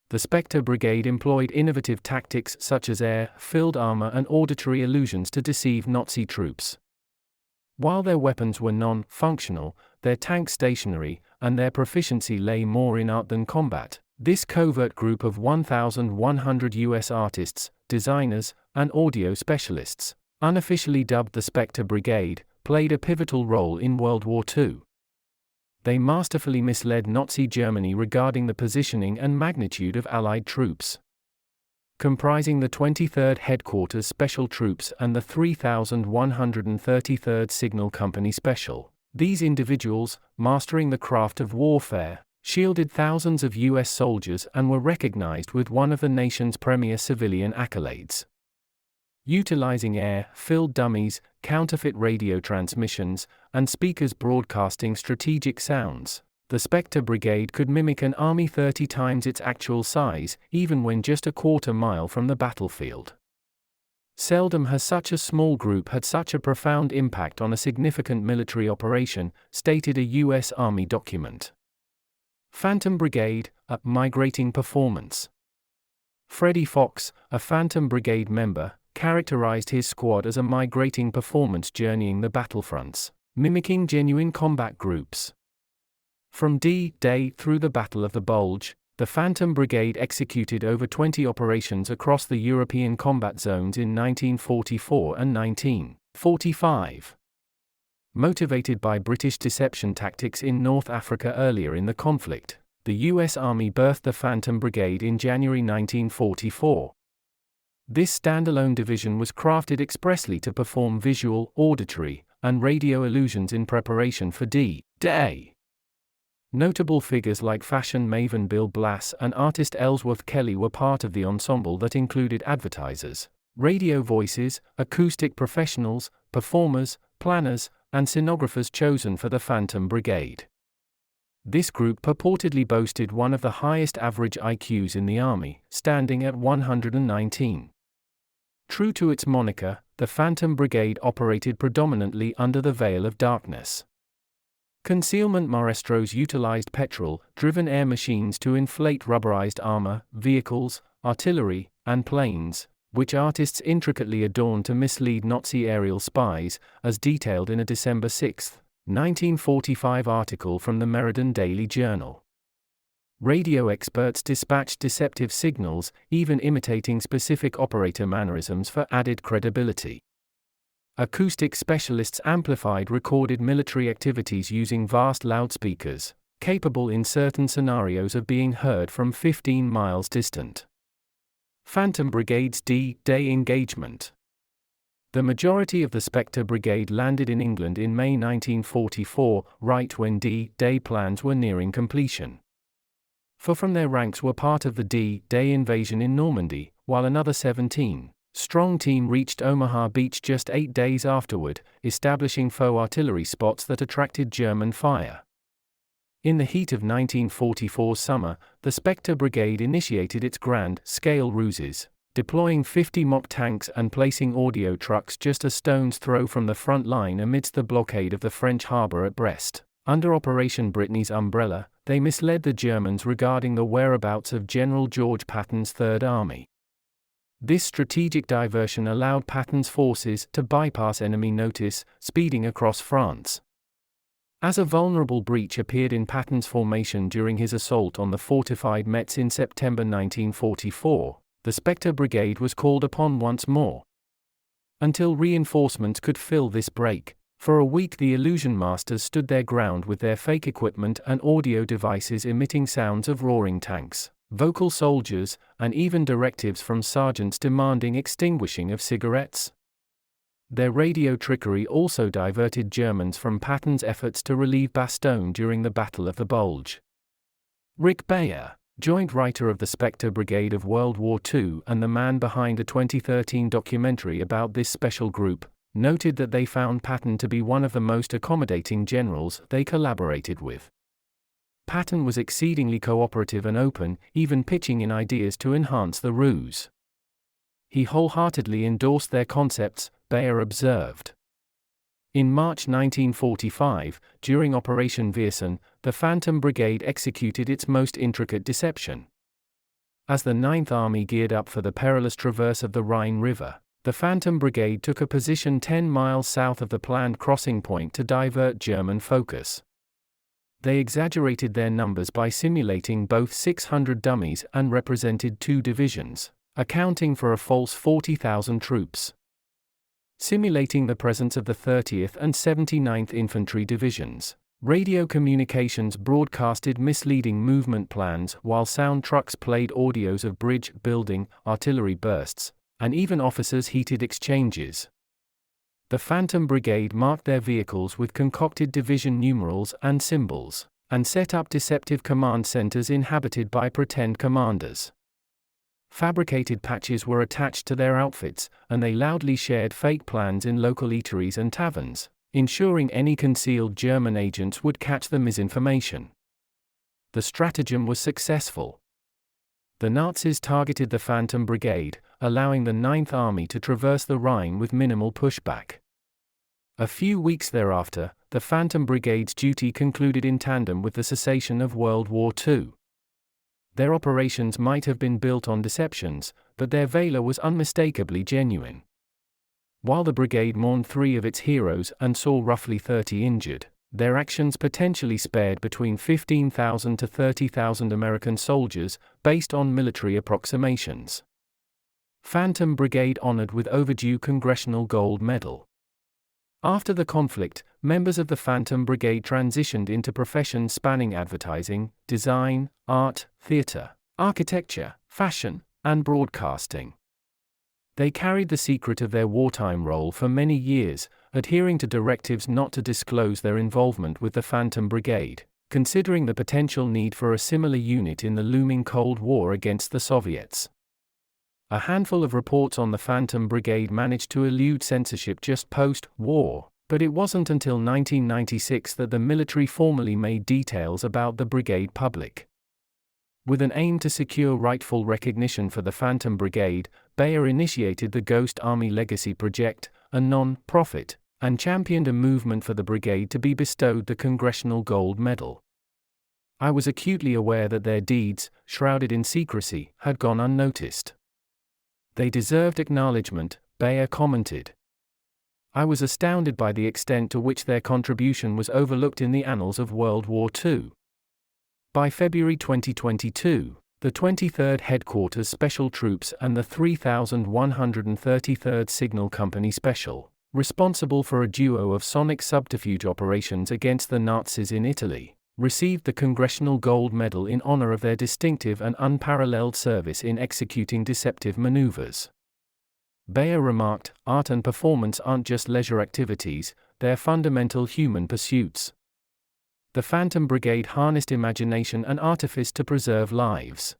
The Spectre Brigade employed innovative tactics such as air-filled armor and auditory illusions to deceive Nazi troops. While their weapons were non-functional, their tanks stationary, and their proficiency lay more in art than combat, this covert group of 1,100 US artists, designers, and audio specialists, unofficially dubbed the Spectre Brigade, played a pivotal role in World War II. They masterfully misled Nazi Germany regarding the positioning and magnitude of Allied troops. Comprising the 23rd Headquarters Special Troops and the 3,133rd Signal Company Special, these individuals, mastering the craft of warfare, shielded thousands of US soldiers and were recognized with one of the nation's premier civilian accolades. Utilizing air-filled dummies, counterfeit radio transmissions, and speakers broadcasting strategic sounds, the Spectre Brigade could mimic an army 30 times its actual size, even when just a quarter mile from the battlefield. Seldom has such a small group had such a profound impact on a significant military operation, stated a U.S. Army document. Phantom Brigade, a migrating performance. Freddie Fox, a Phantom Brigade member, characterized his squad as a migrating performance journeying the battlefronts, mimicking genuine combat groups. From D-Day through the Battle of the Bulge, the Phantom Brigade executed over 20 operations across the European combat zones in 1944 and 1945. Motivated by British deception tactics in North Africa earlier in the conflict, the U.S. Army birthed the Phantom Brigade in January 1944. This standalone division was crafted expressly to perform visual, auditory, and radio illusions in preparation for D-Day. Notable figures like fashion maven Bill Blass and artist Ellsworth Kelly were part of the ensemble that included advertisers, radio voices, acoustic professionals, performers, planners, and scenographers chosen for the Phantom Brigade. This group purportedly boasted one of the highest average IQs in the Army, standing at 119. True to its moniker, the Phantom Brigade operated predominantly under the veil of darkness. Concealment maestros utilized petrol-driven air machines to inflate rubberized armor, vehicles, artillery, and planes, which artists intricately adorned to mislead Nazi aerial spies, as detailed in a December 6, 1945 article from the Meriden Daily Journal. Radio experts dispatched deceptive signals, even imitating specific operator mannerisms for added credibility. Acoustic specialists amplified recorded military activities using vast loudspeakers, capable in certain scenarios of being heard from 15 miles distant. Phantom Brigade's D-Day engagement. The majority of the Spectre Brigade landed in England in May 1944, right when D-Day plans were nearing completion. Four from their ranks were part of the D-Day invasion in Normandy, while another 17-strong team reached Omaha Beach just 8 days afterward, establishing faux artillery spots that attracted German fire. In the heat of 1944's summer, the Spectre Brigade initiated its grand-scale ruses, deploying 50 mock tanks and placing audio trucks just a stone's throw from the front line amidst the blockade of the French harbor at Brest. Under Operation Brittany's umbrella, they misled the Germans regarding the whereabouts of General George Patton's Third Army. This strategic diversion allowed Patton's forces to bypass enemy notice, speeding across France. As a vulnerable breach appeared in Patton's formation during his assault on the fortified Metz in September 1944, the Spectre Brigade was called upon once more. Until reinforcements could fill this break, for a week the illusion masters stood their ground with their fake equipment and audio devices emitting sounds of roaring tanks, vocal soldiers, and even directives from sergeants demanding extinguishing of cigarettes. Their radio trickery also diverted Germans from Patton's efforts to relieve Bastogne during the Battle of the Bulge. Rick Bayer, joint writer of the Spectre Brigade of World War II and the man behind the 2013 documentary about this special group, noted that they found Patton to be one of the most accommodating generals they collaborated with. Patton was exceedingly cooperative and open, even pitching in ideas to enhance the ruse. He wholeheartedly endorsed their concepts, Bayer observed. In March 1945, during Operation Viersen, the Phantom Brigade executed its most intricate deception. As the Ninth Army geared up for the perilous traverse of the Rhine River, the Phantom Brigade took a position 10 miles south of the planned crossing point to divert German focus. They exaggerated their numbers by simulating both 600 dummies and represented 2 divisions, accounting for a false 40,000 troops. Simulating the presence of the 30th and 79th Infantry Divisions, radio communications broadcasted misleading movement plans while sound trucks played audios of bridge building, artillery bursts, and even officers' heated exchanges. The Phantom Brigade marked their vehicles with concocted division numerals and symbols, and set up deceptive command centers inhabited by pretend commanders. Fabricated patches were attached to their outfits, and they loudly shared fake plans in local eateries and taverns, ensuring any concealed German agents would catch the misinformation. The stratagem was successful. The Nazis targeted the Phantom Brigade, allowing the Ninth Army to traverse the Rhine with minimal pushback. A few weeks thereafter, the Phantom Brigade's duty concluded in tandem with the cessation of World War II. Their operations might have been built on deceptions, but their valor was unmistakably genuine. While the brigade mourned 3 of its heroes and saw roughly 30 injured, their actions potentially spared between 15,000 to 30,000 American soldiers, based on military approximations. Phantom Brigade honored with overdue Congressional Gold Medal. After the conflict, members of the Phantom Brigade transitioned into professions spanning advertising, design, art, theater, architecture, fashion, and broadcasting. They carried the secret of their wartime role for many years, adhering to directives not to disclose their involvement with the Phantom Brigade, considering the potential need for a similar unit in the looming Cold War against the Soviets. A handful of reports on the Phantom Brigade managed to elude censorship just post-war, but it wasn't until 1996 that the military formally made details about the brigade public. With an aim to secure rightful recognition for the Phantom Brigade, Bayer initiated the Ghost Army Legacy Project, a non-profit, and championed a movement for the brigade to be bestowed the Congressional Gold Medal. I was acutely aware that their deeds, shrouded in secrecy, had gone unnoticed. They deserved acknowledgement, Bayer commented. I was astounded by the extent to which their contribution was overlooked in the annals of World War II. By February 2022, the 23rd Headquarters Special Troops and the 3133rd Signal Company Special, responsible for a duo of sonic subterfuge operations against the Nazis in Italy, received the Congressional Gold Medal in honor of their distinctive and unparalleled service in executing deceptive maneuvers. Bayer remarked, "Art and performance aren't just leisure activities, they're fundamental human pursuits." The Phantom Brigade harnessed imagination and artifice to preserve lives.